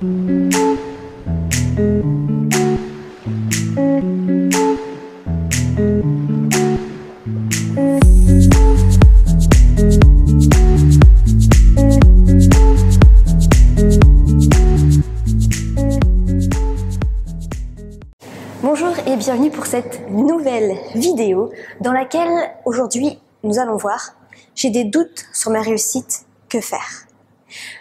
Bonjour et bienvenue pour cette nouvelle vidéo dans laquelle aujourd'hui nous allons voir j'ai des doutes sur ma réussite, que faire?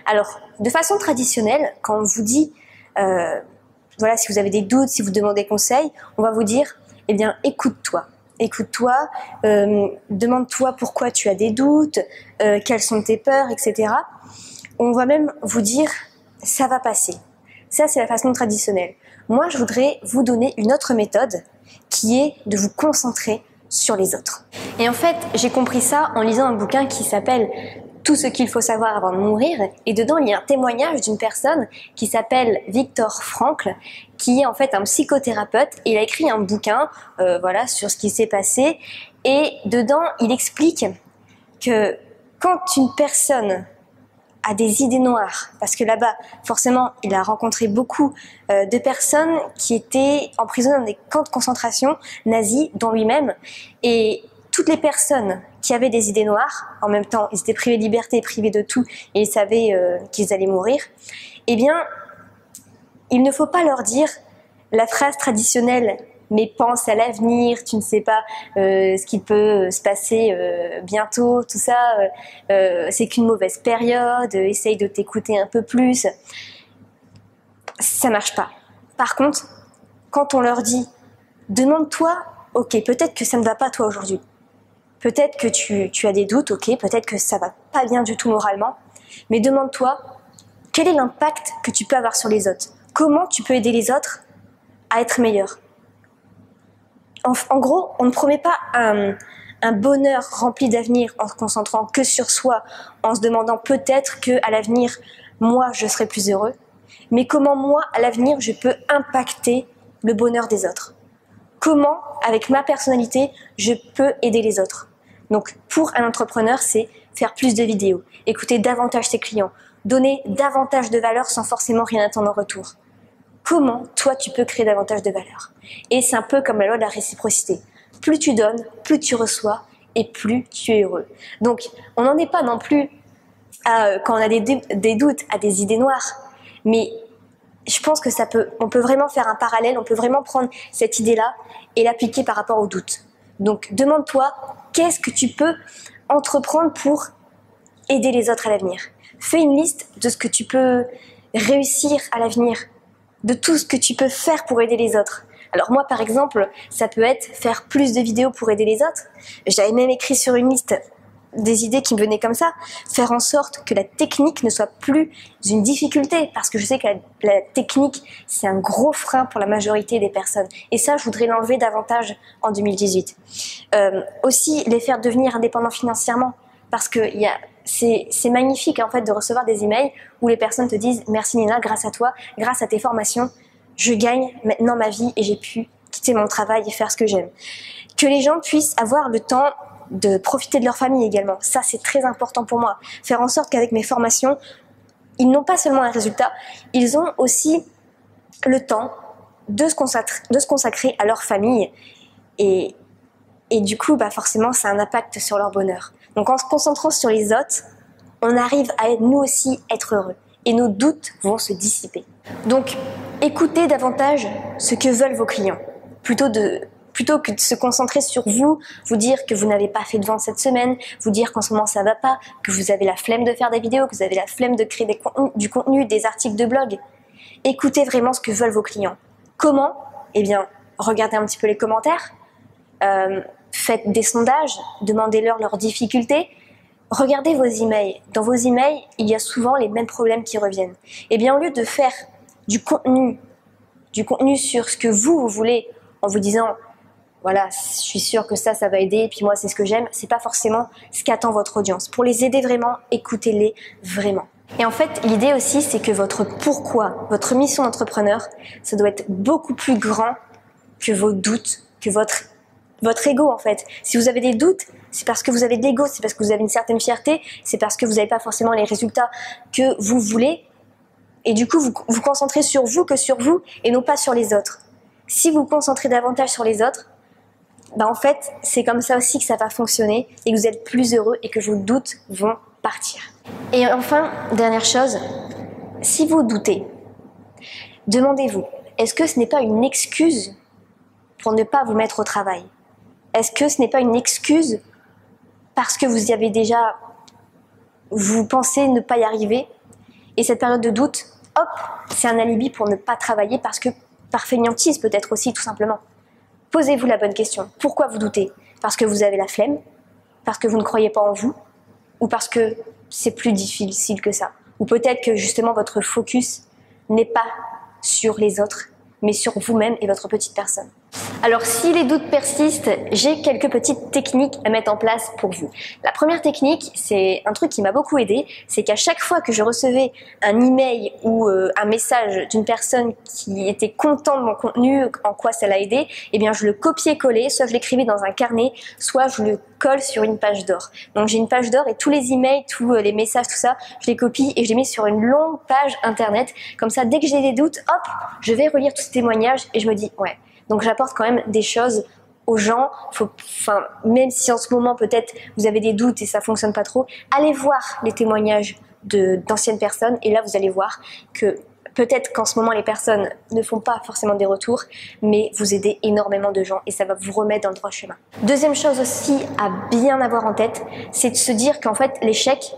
Alors, de façon traditionnelle, quand on vous dit voilà, si vous avez des doutes, si vous demandez conseil, on va vous dire eh bien écoute-toi. Écoute-toi, demande-toi pourquoi tu as des doutes, quelles sont tes peurs, etc. On va même vous dire ça va passer. Ça, c'est la façon traditionnelle. Moi, je voudrais vous donner une autre méthode qui est de vous concentrer sur les autres. Et en fait, j'ai compris ça en lisant un bouquin qui s'appelle « Tout ce qu'il faut savoir avant de mourir ». Et dedans, il y a un témoignage d'une personne qui s'appelle Viktor Frankl, qui est en fait un psychothérapeute. Et il a écrit un bouquin voilà, sur ce qui s'est passé. Et dedans, il explique que quand une personne a des idées noires, parce que là-bas, forcément, il a rencontré beaucoup de personnes qui étaient emprisonnées dans des camps de concentration nazis, dont lui-même, et toutes les personnes qui avaient des idées noires, en même temps, ils étaient privés de liberté, privés de tout, et ils savaient qu'ils allaient mourir, eh bien, il ne faut pas leur dire la phrase traditionnelle mais pense à l'avenir, tu ne sais pas ce qui peut se passer bientôt, tout ça, c'est qu'une mauvaise période, essaye de t'écouter un peu plus. Ça marche pas. Par contre, quand on leur dit, demande-toi, ok, peut-être que ça ne va pas toi aujourd'hui, peut-être que tu as des doutes, ok, peut-être que ça va pas bien du tout moralement, mais demande-toi, quel est l'impact que tu peux avoir sur les autres? Comment tu peux aider les autres à être meilleurs? En gros, on ne promet pas un bonheur rempli d'avenir en se concentrant que sur soi, en se demandant peut-être qu'à l'avenir, moi, je serai plus heureux, mais comment moi, à l'avenir, je peux impacter le bonheur des autres. Comment, avec ma personnalité, je peux aider les autres. Donc, pour un entrepreneur, c'est faire plus de vidéos, écouter davantage ses clients, donner davantage de valeur sans forcément rien attendre en retour. Comment, toi, tu peux créer davantage de valeur? Et c'est un peu comme la loi de la réciprocité. Plus tu donnes, plus tu reçois, et plus tu es heureux. Donc, on n'en est pas non plus à, quand on a des doutes, à des idées noires. Mais je pense que on peut vraiment faire un parallèle, on peut vraiment prendre cette idée-là et l'appliquer par rapport aux doutes. Donc, demande-toi, qu'est-ce que tu peux entreprendre pour aider les autres à l'avenir? Fais une liste de ce que tu peux réussir à l'avenir, de tout ce que tu peux faire pour aider les autres. Alors moi, par exemple, ça peut être faire plus de vidéos pour aider les autres. J'avais même écrit sur une liste des idées qui me venaient comme ça. Faire en sorte que la technique ne soit plus une difficulté, parce que je sais que la technique, c'est un gros frein pour la majorité des personnes. Et ça, je voudrais l'enlever davantage en 2018. Aussi, les faire devenir indépendants financièrement, parce que c'est magnifique en fait de recevoir des emails où les personnes te disent merci Nina, grâce à toi, grâce à tes formations, je gagne maintenant ma vie et j'ai pu quitter mon travail et faire ce que j'aime. Que les gens puissent avoir le temps de profiter de leur famille également, ça c'est très important pour moi. Faire en sorte qu'avec mes formations, ils n'ont pas seulement un résultat, ils ont aussi le temps de se consacrer à leur famille et du coup forcément ça a un impact sur leur bonheur. Donc en se concentrant sur les autres, on arrive à nous aussi être heureux et nos doutes vont se dissiper. Donc écoutez davantage ce que veulent vos clients plutôt que de se concentrer sur vous dire que vous n'avez pas fait de vente cette semaine, vous dire qu'en ce moment ça va pas, que vous avez la flemme de faire des vidéos, que vous avez la flemme de créer du contenu, des articles de blog. Écoutez vraiment ce que veulent vos clients. Comment? Eh bien, regardez un petit peu les commentaires, faites des sondages, demandez-leur leurs difficultés, regardez vos emails. Dans vos emails, il y a souvent les mêmes problèmes qui reviennent. Eh bien, au lieu de faire du contenu sur ce que vous voulez, en vous disant voilà, je suis sûre que ça va aider, et puis moi c'est ce que j'aime, c'est pas forcément ce qu'attend votre audience. Pour les aider vraiment, écoutez-les vraiment. Et en fait, l'idée aussi, c'est que votre pourquoi, votre mission d'entrepreneur, ça doit être beaucoup plus grand que vos doutes, que votre ego en fait. Si vous avez des doutes, c'est parce que vous avez de l'ego, c'est parce que vous avez une certaine fierté, c'est parce que vous n'avez pas forcément les résultats que vous voulez. Et du coup, vous vous concentrez sur vous que sur vous et non pas sur les autres. Si vous vous concentrez davantage sur les autres, en fait, c'est comme ça aussi que ça va fonctionner et que vous êtes plus heureux et que vos doutes vont partir. Et enfin, dernière chose, si vous doutez, demandez-vous, est-ce que ce n'est pas une excuse pour ne pas vous mettre au travail? Est-ce que ce n'est pas une excuse parce que vous y avez déjà, vous pensez ne pas y arriver? Et cette période de doute, hop, c'est un alibi pour ne pas travailler parce que par fainéantise peut-être aussi tout simplement. Posez-vous la bonne question. Pourquoi vous doutez? Parce que vous avez la flemme? Parce que vous ne croyez pas en vous? Ou parce que c'est plus difficile que ça? Ou peut-être que justement votre focus n'est pas sur les autres, mais sur vous-même et votre petite personne. Alors si les doutes persistent, j'ai quelques petites techniques à mettre en place pour vous. La première technique, c'est un truc qui m'a beaucoup aidé, c'est qu'à chaque fois que je recevais un email ou un message d'une personne qui était contente de mon contenu, en quoi ça l'a aidé, eh bien je le copiais-collais, soit je l'écrivais dans un carnet, soit je le colle sur une page d'or. Donc j'ai une page d'or et tous les emails, tous les messages, tout ça, je les copie et je les mets sur une longue page internet. Comme ça, dès que j'ai des doutes, hop, je vais relire tous ces témoignages et je me dis, ouais. Donc j'apporte quand même des choses aux gens, même si en ce moment peut-être vous avez des doutes et ça fonctionne pas trop, allez voir les témoignages d'anciennes personnes et là vous allez voir que peut-être qu'en ce moment les personnes ne font pas forcément des retours, mais vous aidez énormément de gens et ça va vous remettre dans le droit chemin. Deuxième chose aussi à bien avoir en tête, c'est de se dire qu'en fait l'échec,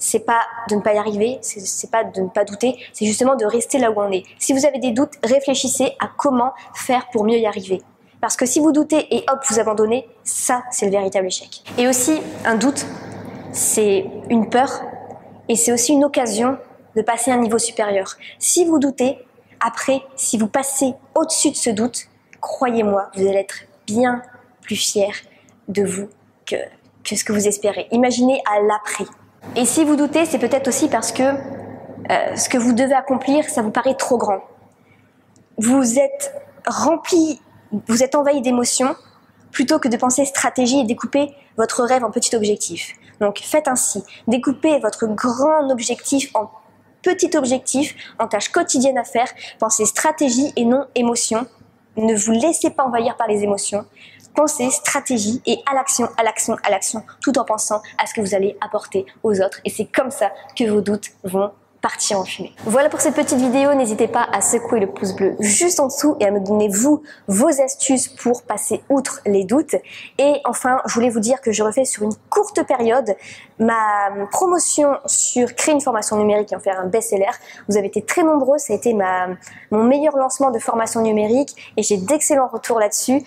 c'est pas de ne pas y arriver, c'est pas de ne pas douter, c'est justement de rester là où on est. Si vous avez des doutes, réfléchissez à comment faire pour mieux y arriver. Parce que si vous doutez et hop, vous abandonnez, ça, c'est le véritable échec. Et aussi, un doute, c'est une peur et c'est aussi une occasion de passer à un niveau supérieur. Si vous doutez, après, si vous passez au-dessus de ce doute, croyez-moi, vous allez être bien plus fier de vous que ce que vous espérez. Imaginez à l'après. Et si vous doutez, c'est peut-être aussi parce que ce que vous devez accomplir, ça vous paraît trop grand. Vous êtes rempli, vous êtes envahi d'émotions, plutôt que de penser stratégie et découper votre rêve en petits objectifs. Donc faites ainsi, découpez votre grand objectif en petits objectifs, en tâches quotidiennes à faire, pensez stratégie et non émotion. Ne vous laissez pas envahir par les émotions. Pensez stratégie et à l'action, à l'action, à l'action, tout en pensant à ce que vous allez apporter aux autres. Et c'est comme ça que vos doutes vont partir en fumée. Voilà pour cette petite vidéo, n'hésitez pas à secouer le pouce bleu juste en dessous et à me donner vous vos astuces pour passer outre les doutes. Et enfin, je voulais vous dire que je refais sur une courte période ma promotion sur créer une formation numérique et en faire un best-seller. Vous avez été très nombreux, ça a été mon meilleur lancement de formation numérique et j'ai d'excellents retours là-dessus.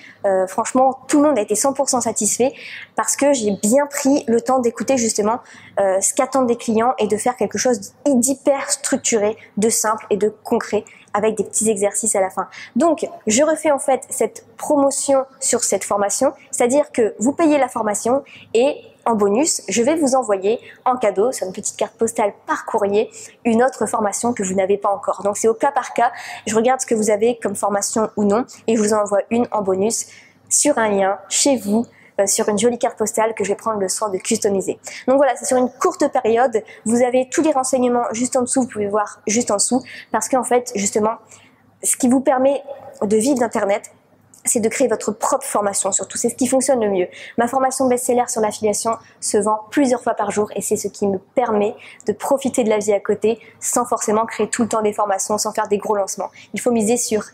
Franchement, tout le monde a été 100% satisfait parce que j'ai bien pris le temps d'écouter justement ce qu'attendent des clients et de faire quelque chose d'hyper structuré, de simple et de concret avec des petits exercices à la fin. Donc, je refais en fait cette promotion sur cette formation, c'est-à-dire que vous payez la formation et en bonus, je vais vous envoyer en cadeau, sur une petite carte postale par courrier, une autre formation que vous n'avez pas encore. Donc c'est au cas par cas, je regarde ce que vous avez comme formation ou non et je vous envoie une en bonus sur un lien chez vous, sur une jolie carte postale que je vais prendre le soin de customiser. Donc voilà, c'est sur une courte période, vous avez tous les renseignements juste en dessous, vous pouvez voir juste en dessous, parce qu'en fait, justement, ce qui vous permet de vivre d'Internet, c'est de créer votre propre formation, surtout c'est ce qui fonctionne le mieux. Ma formation best-seller sur l'affiliation se vend plusieurs fois par jour et c'est ce qui me permet de profiter de la vie à côté sans forcément créer tout le temps des formations, sans faire des gros lancements. Il faut miser sur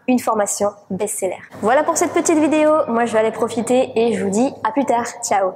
une formation best-seller. Voilà pour cette petite vidéo, moi je vais aller profiter et je vous dis à plus tard, ciao.